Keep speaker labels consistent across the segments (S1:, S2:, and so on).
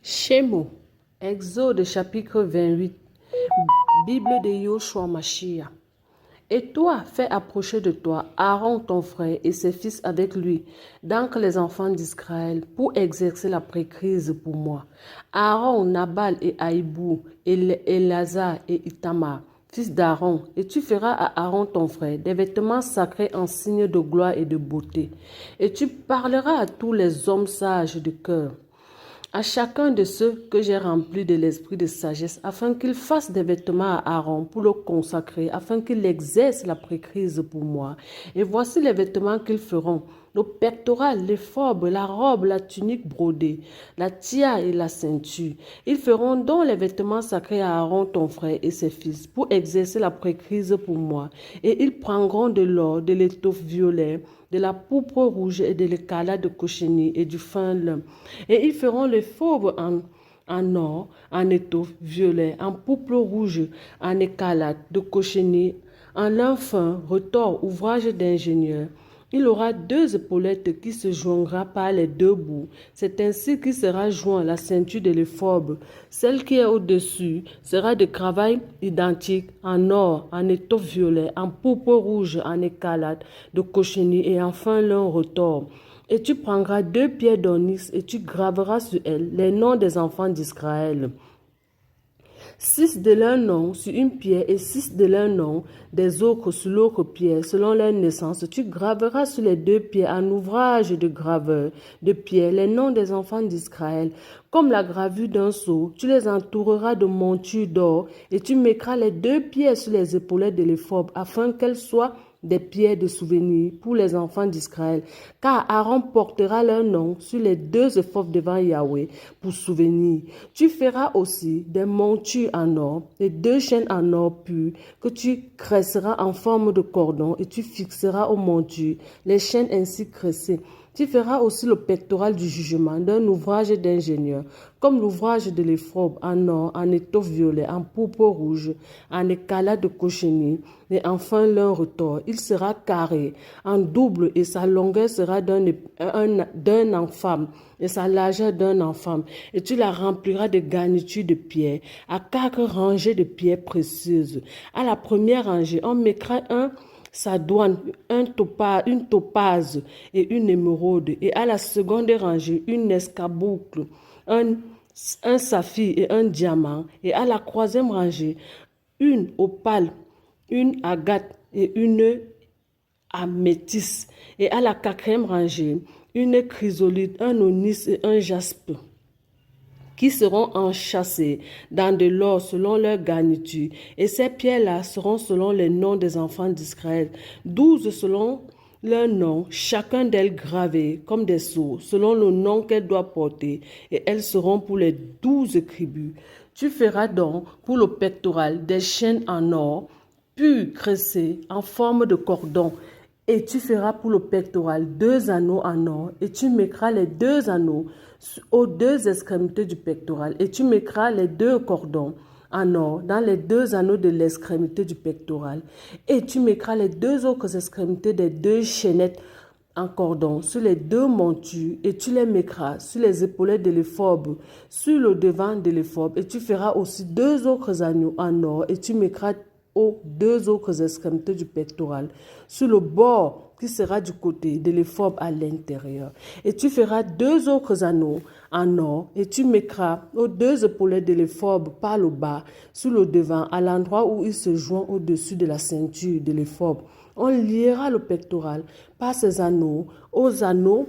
S1: Shemo, Exode chapitre 28, Bible de Yoshua Mashiach. Et toi, fais approcher de toi Aaron ton frère et ses fils avec lui, donc les enfants d'Israël, pour exercer la prêtrise pour moi. Aaron, Nabal et Aïbou, Elazar et Itamar, fils d'Aaron, et tu feras à Aaron ton frère des vêtements sacrés en signe de gloire et de beauté. Et tu parleras à tous les hommes sages de cœur, à chacun de ceux que j'ai remplis de l'esprit de sagesse, afin qu'ils fassent des vêtements à Aaron pour le consacrer, afin qu'il exerce la prêtrise pour moi. Et voici les vêtements qu'ils feront: le pectoral, l'éphod, la robe, la tunique brodée, la tia et la ceinture. Ils feront donc les vêtements sacrés à Aaron ton frère et ses fils, pour exercer la prêtrise pour moi. Et ils prendront de l'or, de l'étoffe violet, de la pourpre rouge et de l'écarlate de cochenille et du fin lin. Et ils feront le fauve en or, en étoffe violet, en pourpre rouge, en écarlate de cochenille, en lin fin, retors, ouvrage d'ingénieur. Il aura 2 épaulettes qui se joindront par les 2 bouts. C'est ainsi qu'il sera joint la ceinture de l'éphod. Celle qui est au-dessus sera de travail identique, en or, en étoffe violet, en pourpre rouge, en écarlate, de cochenille et enfin lin retors. Et tu prendras 2 pierres d'onyx et tu graveras sur elles les noms des enfants d'Israël. 6 de leur nom sur une pierre et 6 de leur nom des autres sur l'autre pierre, selon leur naissance. Tu graveras sur les 2 pierres en ouvrage de graveur de pierre les noms des enfants d'Israël. Comme la gravure d'un sceau, tu les entoureras de montures d'or et tu mettras les 2 pierres sur les épaulettes de l'éphod afin qu'elles soient des pierres de souvenir pour les enfants d'Israël, car Aaron portera leur nom sur les 2 éphods devant Yahweh pour souvenir. Tu feras aussi des montures en or et 2 chaînes en or pur que tu cresseras en forme de cordon et tu fixeras aux montures les chaînes ainsi cressées. Tu feras aussi le pectoral du jugement d'un ouvrage d'ingénieur, comme l'ouvrage de l'éphod en or, en étoffe violet, en pourpre rouge, en écarlate de cochenille, et enfin lin retors. Il sera carré, en double, et sa longueur sera d'un enfant, et sa largeur d'un enfant. Et tu la rempliras de garnitures de pierre, à 4 rangées de pierres précieuses. À la première rangée, on mettra sa douane, une topaze et une émeraude, et à la seconde rangée, une escarboucle, un saphir et un diamant, et à la 3e rangée, une opale, une agate et une améthyste, et à la 4e rangée, une chrysolite, un onyx et un jaspe, qui seront enchâssés dans de l'or selon leur garniture. Et ces pierres-là seront selon les noms des enfants d'Israël, 12 selon leur nom, chacun d'elles gravé comme des sceaux, selon le nom qu'elle doit porter, et elles seront pour les 12 tribus. Tu feras donc pour le pectoral des chaînes en or, pur cressées en forme de cordon. Et tu feras pour le pectoral 2 anneaux en or, et tu mettras les 2 anneaux aux 2 extrémités du pectoral, et tu mettras les 2 cordons en or dans les 2 anneaux de l'extrémité du pectoral, et tu mettras les 2 autres extrémités des 2 chaînettes en cordon sur les 2 montures, et tu les mettras sur les épaulettes de l'éphod, sur le devant de l'éphod, et tu feras aussi 2 autres anneaux en or, et tu mettras aux 2 autres extrémités du pectoral, sur le bord qui sera du côté de l'éphod à l'intérieur. Et tu feras 2 autres anneaux en or, et tu mettras aux 2 épaulettes de l'éphod par le bas, sur le devant, à l'endroit où il se joint au-dessus de la ceinture de l'éphod. On liera le pectoral par ces anneaux aux anneaux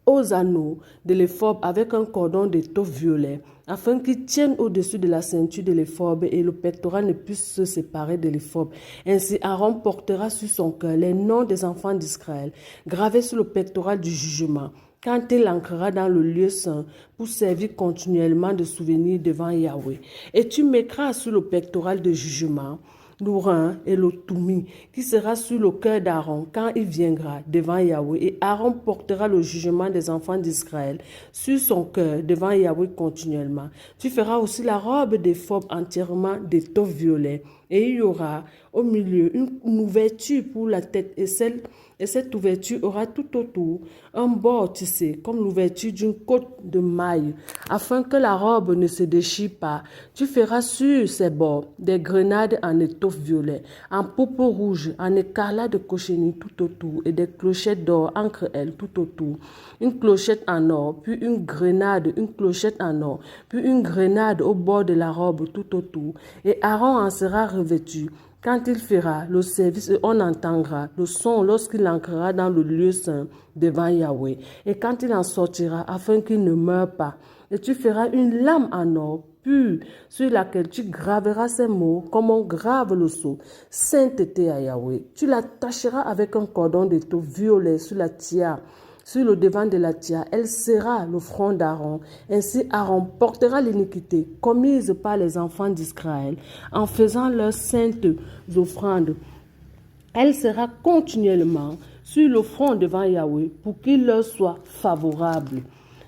S1: de l'éphod avec un cordon d'étoffe violet, afin qu'il tienne au-dessus de la ceinture de l'éphod et le pectoral ne puisse se séparer de l'éphod. Ainsi, Aaron portera sur son cœur les noms des enfants d'Israël, gravés sur le pectoral du jugement, quand il entrera dans le lieu saint pour servir continuellement de souvenir devant Yahweh. Et tu mettras sur le pectoral de jugement l'Urim et le Toumi, qui sera sur le cœur d'Aaron quand il viendra devant Yahweh. Et Aaron portera le jugement des enfants d'Israël sur son cœur devant Yahweh continuellement. Tu feras aussi la robe d'éphod entièrement d'étoffe violet. Et il y aura au milieu une ouverture pour la tête, et Et cette ouverture aura tout autour un bord tissé, comme l'ouverture d'une côte de maille, afin que la robe ne se déchire pas. Tu feras sur ces bords des grenades en étoffe violet, en pourpre rouge, en écarlate de cochenille tout autour, et des clochettes d'or entre elles tout autour. Une clochette en or, puis une grenade, une clochette en or, puis une grenade au bord de la robe tout autour. Et Aaron en sera revêtu. Quand il fera le service, on entendra le son lorsqu'il entrera dans le lieu saint devant Yahweh. Et quand il en sortira, afin qu'il ne meure pas. Et tu feras une lame en or pur sur laquelle tu graveras ces mots comme on grave le sceau. Sainteté à Yahweh. Tu l'attacheras avec un cordon d'étoffe violet sur la tiare. Sur le devant de la tiare, elle sera le front d'Aaron. Ainsi, Aaron portera l'iniquité commise par les enfants d'Israël en faisant leurs saintes offrandes. Elle sera continuellement sur le front devant Yahweh pour qu'il leur soit favorable.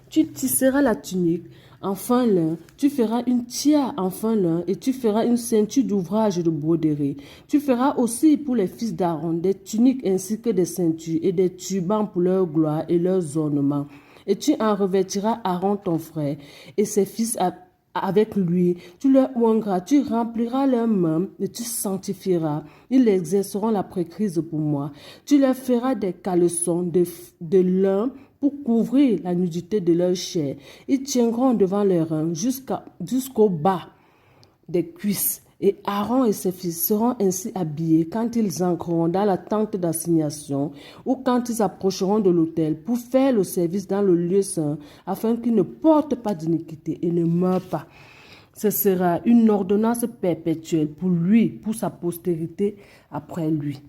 S1: Tu tisseras la tunique en fin lin, tu feras une tiare en fin lin et tu feras une ceinture d'ouvrage de broderie. Tu feras aussi pour les fils d'Aaron des tuniques ainsi que des ceintures et des turbans pour leur gloire et leurs ornements. Et tu en revêtiras Aaron ton frère et ses fils avec lui. Tu leur oindras, tu rempliras leurs mains et tu sanctifieras. Ils exerceront la précrise pour moi. Tu leur feras des caleçons de lin pour couvrir la nudité de leur chair. Ils tiendront devant leurs reins jusqu'au bas des cuisses. Et Aaron et ses fils seront ainsi habillés quand ils entreront dans la tente d'assignation ou quand ils approcheront de l'autel pour faire le service dans le lieu saint, afin qu'ils ne portent pas d'iniquité et ne meurent pas. Ce sera une ordonnance perpétuelle pour lui, pour sa postérité après lui.